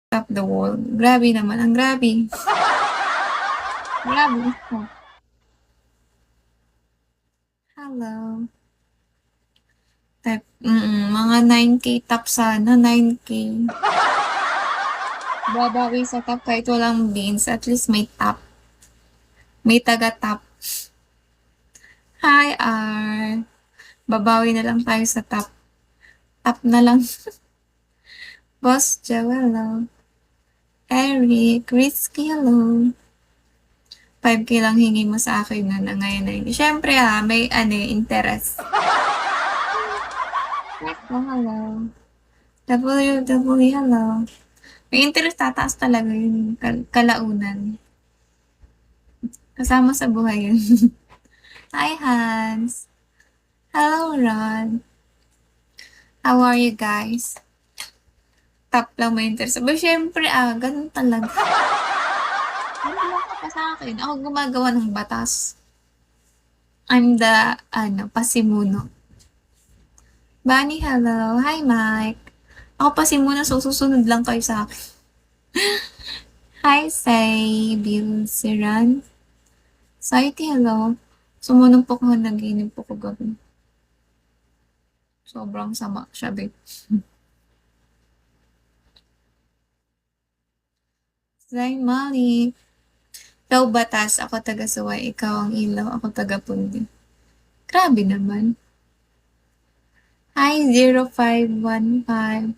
Top the world. Grabe naman, ang grabe. Grabe. Oh, hello. Type, mga 9K top sana, 9K. Babawi sa top kahit walang beans, at least may top. May taga-top. Hi, R. Babawi na lang tayo sa top. Top na lang. Boss Joel, Eric, Risky, hello. 5K lang hingi mo sa akin na ngayon na hindi. Siyempre may interest. Oh, hello. WW, hello. May interest, tataas talaga yun. Kalaunan. Kasama sa buhay yun. Hi, Hans. Hello, Ron. How are you guys? Top lang may interest. But syempre, ganun talaga. Ano ka pa sa akin? Ako gumagawa ng batas. I'm the, pasimuno. Bunny, hello. Hi, Mike. Ako pasimuno, so susunod lang kayo sa akin. Hi, Say, Bill, Siran. Saiti, hello. Sumunod po ko, naginip po ko gabi. Sobrang sama siya, babe. Zay, Mali. Ikaw batas, ako taga-suway. Ikaw ang ilaw, ako taga-pundi. Grabe naman. Hi, 0515.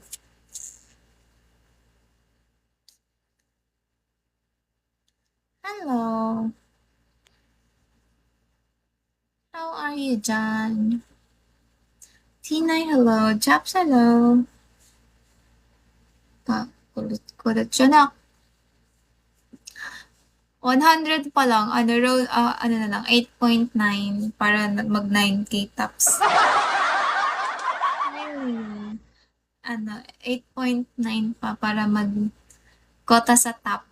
Hello. How are you, John? Tinay, hello. Chaps, hello. Kulit siya na. 100 pa lang. Ano na lang, 8.9 para mag 9K tops. Really? 8.9 pa para mag kota sa top.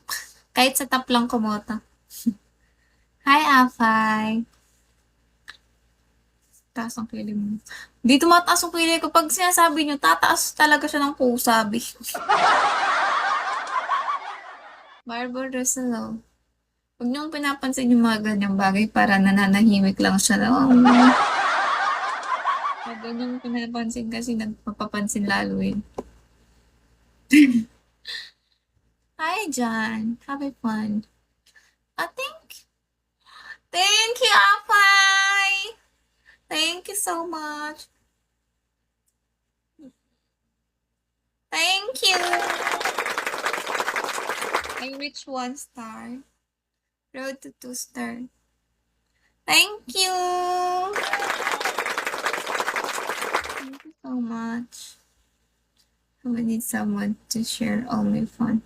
Kahit sa top lang kumota. Hi, Afay. Taas ang kilig mo. Di tumataas ang kilig ko. Pag sinasabi nyo, tataas talaga siya ng pusabi. Barbara Rosalo. Huwag niyong pinapansin yung mga ganyang bagay para nananahimik lang siya. Pag ganyang pinapansin kasi nagpapapansin lalo eh. Hi, John. Have fun. Thank you, Afay. Thank you so much. Thank you. I reached 1 star. Road to 2 star. Thank you. Thank you so much. I need someone to share all my fun.